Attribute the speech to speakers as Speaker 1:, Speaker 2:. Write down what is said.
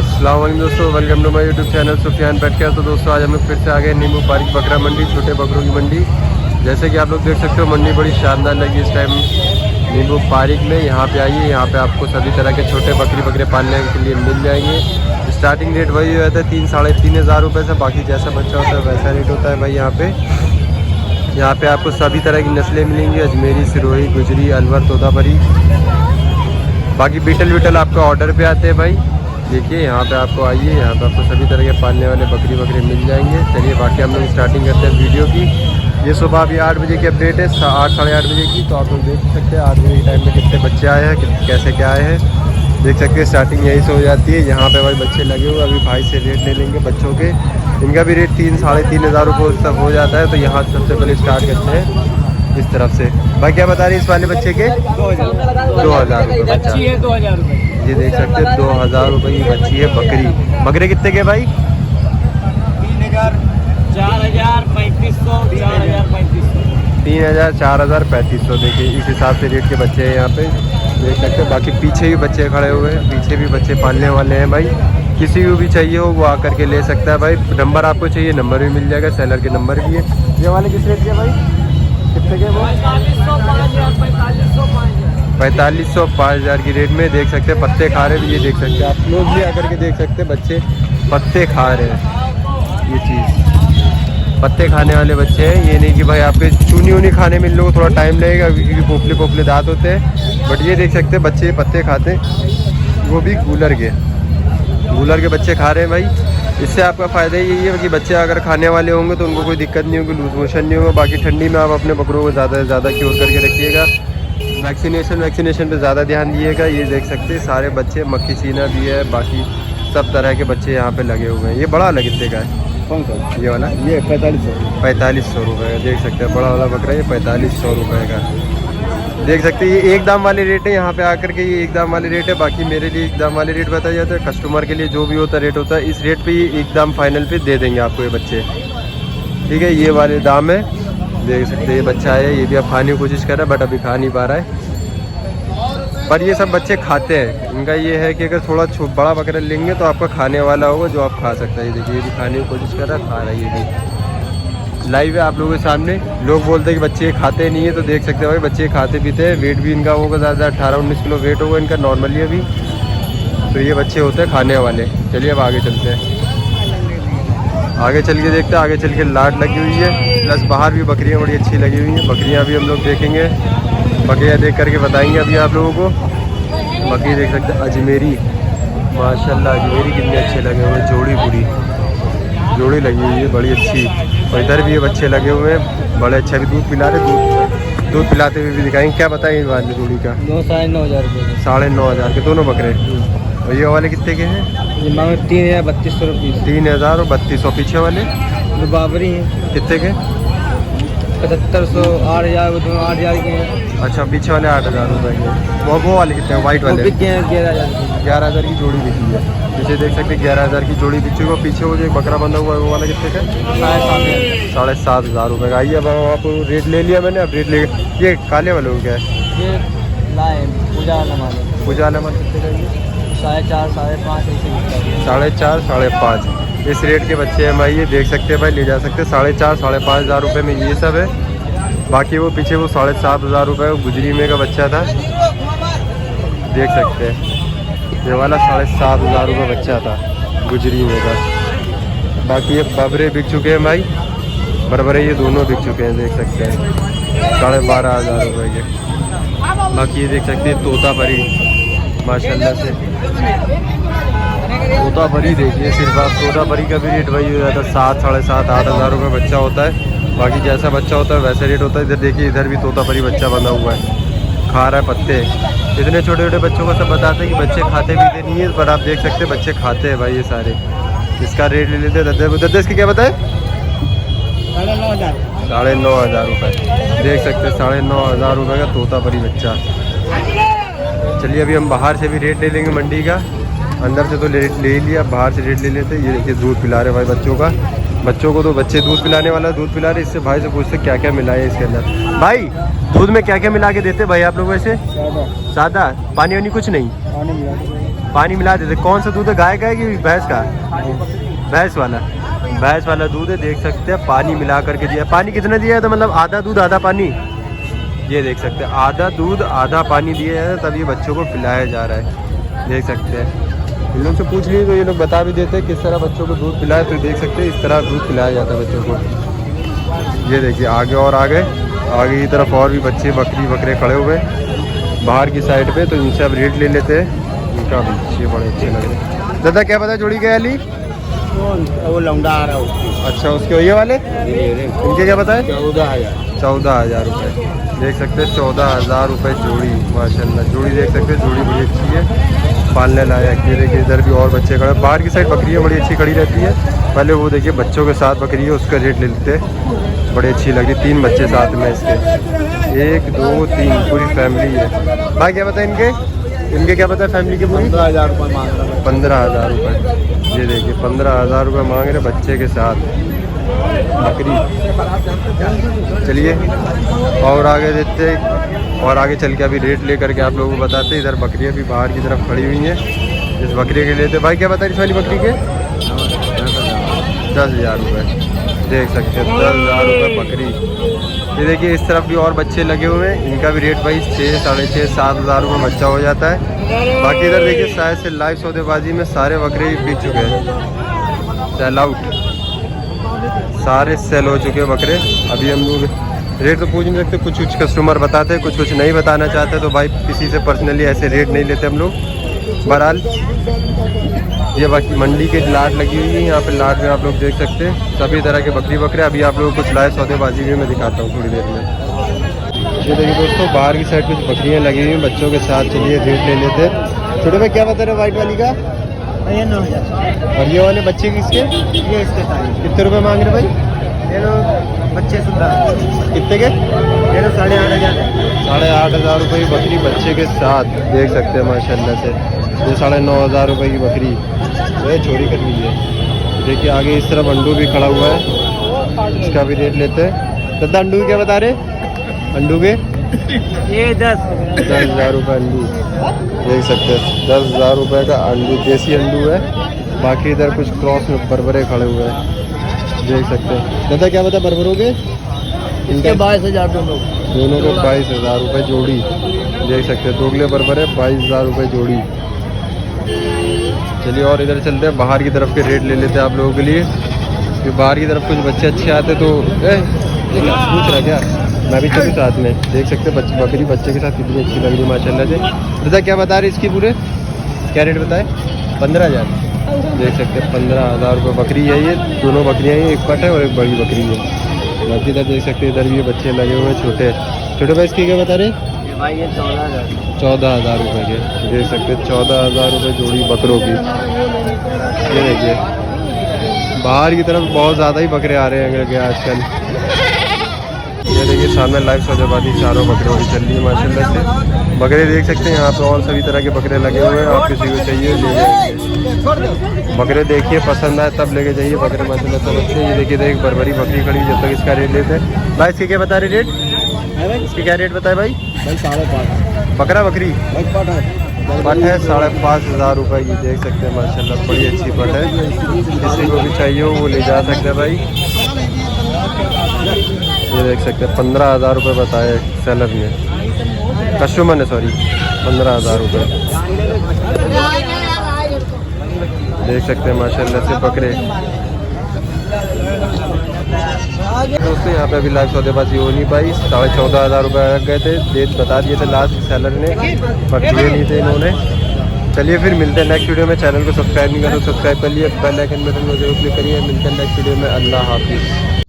Speaker 1: अस्सलाम वालेकुम दोस्तों, welcome to my YouTube channel Sufiyan petcare. तो दोस्तों आज हम लोग फिर से आ गए नींबू पारिक बकरा मंडी, छोटे बकरों की मंडी। जैसे कि आप लोग देख सकते हो मंडी बड़ी शानदार लगी इस टाइम नींबू पारिक में। यहाँ पे आइए, यहाँ पे आपको सभी तरह के छोटे बकरे पालने के लिए मिल जाएंगे। स्टार्टिंग रेट वही रहता है 3-3.5 हज़ार रुपये से। बाकी जैसा बच्चा होता है वैसा रेट होता है भाई। यहाँ पे आपको सभी तरह की नस्लें मिलेंगी, अजमेरी, सिरोही, गुजरी, अलवर, तोतापरी। बाकी बीटल आपका ऑर्डर पे आते हैं भाई। देखिए यहाँ पे आपको आइए, यहाँ पे आपको सभी तरह के पालने वाले बकरे मिल जाएंगे। चलिए बाकी हम लोग स्टार्टिंग करते हैं वीडियो की। ये सुबह अभी 8 बजे की अपडेट है, 8 साढ़े 8 बजे की। तो आप लोग देख सकते हैं 8 बजे के टाइम में कितने बच्चे आए हैं, कैसे क्या आए हैं। देख सकते हैं स्टार्टिंग यहीं से हो जाती है। यहाँ पे भाई बच्चे लगे हुए, अभी भाई से रेट ले लेंगे बच्चों के। इनका भी रेट 3-3.5 हज़ार रुपये तक हो जाता है। तो यहाँ सबसे पहले स्टार्ट करते हैं इस तरफ से। भाई क्या बता रही है इस वाले बच्चे के? 2,000 रुपये बच्चा।
Speaker 2: 2,000 रुपये।
Speaker 1: ये देख सकते हैं 2,000 रुपये की बच्ची है बकरी। बकरे कितने के भाई?
Speaker 2: 3,000, 4,000, 3,500, 4,000, 3,500।
Speaker 1: 3,000, 4,000, 3,500। देखिए इस हिसाब से रेट के बच्चे हैं यहाँ पे, देख सकते हैं। बाकी पीछे भी बच्चे खड़े हुए हैं, पीछे भी बच्चे पालने वाले हैं भाई। किसी को भी चाहिए हो वो आकर के ले सकता है भाई। नंबर आपको चाहिए, नंबर भी मिल जाएगा, सेलर के नंबर भी है। ये वाले किस रेट के भाई? कितने के वो? 4,500, 5,000 की रेट में। देख सकते हैं पत्ते खा रहे हैं, ये देख सकते हैं आप लोग भी आकर के देख सकते हैं। बच्चे पत्ते खा रहे हैं, ये चीज़ पत्ते खाने वाले बच्चे हैं। ये नहीं कि भाई आपके चूनी खाने में इन लोगों को थोड़ा टाइम लगेगा क्योंकि पोपले दांत होते हैं। बट ये देख सकते हैं बच्चे पत्ते खाते हैं, वो भी कूलर के बच्चे खा रहे हैं भाई। इससे आपका फ़ायदा यही है कि बच्चे अगर खाने वाले होंगे तो उनको कोई दिक्कत नहीं होगी, लूज मोशन नहीं होगा। बाकी ठंडी में आप अपने बकरों को ज़्यादा से ज़्यादा क्योर करके रखिएगा। वैक्सीनेशन पे ज़्यादा ध्यान दिएगा। ये देख सकते हैं सारे बच्चे, मक्खी सीना भी है, बाकी सब तरह के बच्चे यहाँ पे लगे हुए हैं। ये बड़ा वाला कितने का है?
Speaker 2: कौन सा?
Speaker 1: ये वाला?
Speaker 2: ये 4,500।
Speaker 1: 4,500 रुपये का। देख सकते हैं बड़ा वाला बकरा, ये 4,500 रुपये का। देख सकते हैं ये एक दाम वाले रेट है। यहाँ पे आकर के ये एक दाम वाले रेट है। बाकी मेरे लिए एक दाम वाले रेट बताया जाता है, कस्टमर के लिए जो भी होता है रेट होता है। इस रेट पे ये एक दाम फाइनल पे दे देंगे आपको ये बच्चे, ठीक है। ये वाले दाम है। देख सकते हैं ये बच्चा है, ये भी अब खाने की कोशिश कर रहा है बट अभी खा नहीं पा रहा है। पर ये सब बच्चे खाते हैं। इनका ये है कि अगर थोड़ा बड़ा बकरा लेंगे तो आपका खाने वाला होगा जो आप खा सकते हैं। ये देखिए ये भी खाने की कोशिश कर रहा है, खा रहा है। ये भी लाइव है आप लोगों के सामने। लोग बोलते हैं कि बच्चे खाते नहीं है, तो देख सकते हैं भाई बच्चे खाते पीते हैं। वेट भी इनका होगा ज़्यादा, 18-19 किलो वेट होगा इनका नॉर्मली अभी। तो ये बच्चे होते हैं खाने वाले। चलिए अब आगे चलते हैं, आगे चल के देखते हैं। आगे चल के लाट लगी हुई है, प्लस बाहर भी बकरियाँ बड़ी अच्छी लगी हुई हैं। बकरियाँ भी हम लोग देखेंगे, बकरियाँ देख करके बताएंगे अभी आप लोगों को। बकरी देख सकते हैं अजमेरी, माशाल्लाह अजमेरी कितने अच्छे लगे हुए हैं। जोड़ी लगी हुई है बड़ी अच्छी। और इधर भी ये बच्चे लगे हुए हैं बड़े अच्छे। भी दूध पिला रहे, दूध पिलाते हुए भी दिखाएंगे। क्या बताएंगे वाले जोड़ी का?
Speaker 2: 9,500 रुपये।
Speaker 1: 9,500 के दोनों बकरे। और ये वाले कितने के हैं?
Speaker 2: ये मांगे 3,000, 3,200 रुपये।
Speaker 1: 3,000 और 3,200। पीछे वाले
Speaker 2: तो बाबरी हैं।
Speaker 1: कितने के?
Speaker 2: 7,500, 8,000, वो दोनों 8,000 के हैं।
Speaker 1: अच्छा पीछे वाले 8,000 रुपये के। वो वाले कितने हैं? वाइट वाले
Speaker 2: 11,000।
Speaker 1: 11,000 की जोड़ी बिकी है। पीछे देख सकते हैं 11,000 की जोड़ी बिकी है। पीछे वो जो एक बकरा बंधा हुआ है वो वाला कितने का? 7,500 रुपये का। आइए अब आप रेट ले लिया मैंने, अब रेट ले। ये काले वाले को क्या है?
Speaker 2: ये लाए पूजा वाला माल है।
Speaker 1: पूजा वाला माल कितने का? ये
Speaker 2: 4,500, 5,500 ऐसे।
Speaker 1: 4,500, 5,500 इस रेट के बच्चे हैं भाई। ये देख सकते हैं भाई, ले जा सकते हैं 4,500, 5,500 रुपये में ये सब है। बाकी वो पीछे वो 7,500 रुपये गुजरी में का बच्चा था, देख सकते हैं। ये वाला 7,500 रुपये बच्चा था गुजरी में का। बाकी ये बबरे बिक चुके हैं भाई, बरबरे ये दोनों बिक चुके हैं, देख सकते हैं 12,500 रुपये के। बाकी ये देख सकते हैं तोतापरी माशाल्लाह से। तोतापरी देखिए, सिर्फ आप तोतापरी का भी रेट वही हो जाता है 7, 7,500, 8,000 रुपये बच्चा होता है। बाकी जैसा बच्चा होता है वैसे रेट होता है। इधर देखिए इधर भी तोतापरी बच्चा बंधा हुआ है, खा रहा है पत्ते। इतने छोटे छोटे बच्चों को सब बताते हैं कि बच्चे खाते पीते नहीं है, पर आप देख सकते हैं बच्चे खाते हैं भाई ये सारे। इसका रेट ले लेते हैं दद्दे इसके क्या बताए? 9,500 रुपये। देख सकते हैं 9,500 रुपये का तोतापरी बच्चा। चलिए अभी हम बाहर से भी रेट ले लेंगे मंडी का। अंदर से तो ले ही लिया, बाहर से रेट ले लेते। ये देखिए दूध पिला रहे भाई बच्चों का। बच्चों को तो बच्चे दूध पिलाने वाला दूध पिला रहे। इससे भाई से पूछते क्या क्या मिला है इसके अंदर। भाई दूध में क्या क्या मिला के देते भाई आप लोग? वैसे सादा, पानी वानी कुछ नहीं? पानी मिला देते। कौन सा दूध है, गाय का है कि भैंस का? भैंस वाला दूध है, देख सकते हैं पानी मिला करके दिया। पानी कितना दिया है? तो मतलब आधा दूध आधा पानी, ये देख सकते हैं आधा दूध आधा पानी दिया है, तब ये बच्चों को पिलाया जा रहा है। देख सकते हैं इन लोग से पूछ लिए तो ये लोग बता भी देते हैं किस तरह बच्चों को दूध पिलाए। तो देख सकते हैं इस तरह दूध पिलाया जाता है बच्चों को। ये देखिए आगे और आगे की तरफ और भी बच्चे बकरे खड़े हुए बाहर की साइड पे। तो इनसे अब रेट ले लेते हैं। इनका भी बच्चे बड़े अच्छे लग रहे हैं। दादा क्या पता जोड़ी क्या अली?
Speaker 2: वो लौंडा आ रहा है।
Speaker 1: अच्छा उसके ये वाले इनके क्या पता है? 14,000 रुपये। देख सकते हैं 14,000 रुपये जोड़ी। माशाल्लाह जोड़ी देख सकते हैं, जोड़ी बड़ी अच्छी है, पालने लायक। ये देखिए इधर भी और बच्चे खड़े, बाहर की साइड बकरियाँ बड़ी अच्छी खड़ी रहती है। पहले वो देखिए बच्चों के साथ बकरी है, उसका रेट ले लेते हैं। बड़ी अच्छी लगी, 3 बच्चे साथ में इसके, 1 2 3 पूरी फैमिली है। भाई क्या पता है इनके क्या पता है फैमिली के? पूरी
Speaker 2: 15,000 रुपये मांग रहा है।
Speaker 1: 15,000 रुपये। ये देखिए 15,000 रुपये मांग रहे बच्चे के साथ बकरी। चलिए और आगे देखते, और आगे चल के अभी रेट लेकर के आप लोगों को बताते। इधर बकरियाँ भी बाहर की तरफ खड़ी हुई हैं। इस बकरी के लेते भाई क्या बता इस वाली बकरी के? 10,000 रुपये। देख सकते हैं 10,000 रुपये बकरी। ये देखिए इस तरफ भी और बच्चे लगे हुए हैं, इनका भी रेट भाई 6 साढ़े 6 7,000 रुपये बच्चा हो जाता है। बाकी इधर देखिए शायद से लाइव सौदेबाजी में सारे बकरे ही बिक चुके हैं, सेल आउट, सारे सेल हो चुके हैं बकरे। अभी हम लोग रेट तो पूछ नहीं सकते, कुछ कस्टमर बताते हैं, कुछ नहीं बताना चाहते। तो भाई किसी से पर्सनली ऐसे रेट नहीं लेते हम लोग। बहरहाल ये बाकी मंडी के लाट लगी हुई है, यहाँ पे लाट में आप लोग देख सकते हैं सभी तरह के बकरे। अभी आप लोगों को कुछ लाइव सौदेबाजी भी मैं दिखाता हूँ थोड़ी देर में। ये देखिए दोस्तों बाहर की साइड कुछ बकरियाँ लगी हुई हैं बच्चों के साथ। चलिए रेट ले लेते हैं। छोटे भाई क्या बता रहे वाइट वाली का?
Speaker 2: ये 9,000।
Speaker 1: और ये वाले बच्चे किसके?
Speaker 2: ये इसके
Speaker 1: कितने रुपए मांग रहे भाई?
Speaker 2: ये लोग बच्चे सुधार
Speaker 1: कितने के?
Speaker 2: ये लोग 8,500।
Speaker 1: 8,500 रुपये की बकरी बच्चे के साथ, देख सकते हैं माशाल्लाह से। ये 9,500 रुपये की बकरी वह चोरी कर ली है। देखिए आगे इस तरफ अंडू भी खड़ा हुआ है, इसका भी रेट लेते हैं। दादा अंडू क्या बता रहे? अंडू के
Speaker 2: ये
Speaker 1: 10,000 रुपये अंडू। देख सकते हैं 10,000 रुपये का अंडू, देसी अंडू है। बाकी इधर कुछ क्रॉस में बरबरे खड़े हुए हैं, देख सकते हैं। दादा क्या बता बरबरों के?
Speaker 2: इनके 22,000 दोनों
Speaker 1: को 22,000 रुपये जोड़ी। देख सकते हैं दोगले बरबरे 22,000 रुपये जोड़ी। चलिए और इधर चलते हैं, बाहर की तरफ के रेट ले लेते हैं आप लोगों के लिए। कि बाहर की तरफ कुछ बच्चे अच्छे आते तो पूछ रहा क्या, मैं भी चलूँ साथ में। देख सकते हैं बकरी बच्चे के साथ कितनी अच्छी लग रही है माशाल्लाह से। दादा क्या बता रहे इसकी पूरे क्या रेट बताए? 15,000। देख सकते हैं 15,000 रुपये बकरी है। ये दोनों बकरियाँ हैं, एक पट है और एक बड़ी बकरी है। बाकी इधर देख सकते हैं इधर भी ये बच्चे लगे हुए हैं छोटे भाई। इसकी क्या बता रहे
Speaker 2: भाई? ये 14,000।
Speaker 1: 14,000 रुपये के। देख सकते हैं 14,000 रुपये जोड़ी बकरों की। ये देखिए बाहर की तरफ बहुत ज़्यादा ही बकरे आ रहे हैं आजकल। ये देखिए सामने लाइव सौदेबाजी चारों बकरों की चल रही है माशाल्लाह से। बकरे देख सकते हैं यहाँ पे और सभी तरह के बकरे लगे हुए हैं। आप किसी को चाहिए ले जाइए, बकरे देखिए पसंद आए तब लेके जाइए बकरे माशाल्लाह से अच्छे। ये देखिए एक बरबरी बकरी खड़ी, जब तक इसका रेट लेते हैं। भाई इसके क्या बता रहे रेट? इसके क्या रेट बताए भाई?
Speaker 2: 5,500।
Speaker 1: बकरा बकरी पट है 5,500 रुपये की। देख सकते हैं माशाल्लाह बड़ी अच्छी पट है, किसी को भी चाहिए हो वो ले जा सकते हैं भाई। ये देख सकते हैं 15,000 रुपये बताए सेलर ने, कस्टमर ने सॉरी 15,000 रुपये। देख सकते हैं माशाल्लाह से बकरे। दोस्तों यहाँ पे अभी लाइव सौदेबाजी हो नहीं पाई, 14,500 रुपये लग गए थे। डेट बता दिए थे लास्ट सेलर ने, बट दिए नहीं थे इन्होंने। चलिए फिर मिलते हैं नेक्स्ट वीडियो में। चैनल को सब्सक्राइब नहीं करो तो सब्सक्राइब कर लिए, बेल आइकन बटन को जरूर क्लिक करिए। मिलते हैं नेक्स्ट वीडियो में। अल्लाह हाफिज़।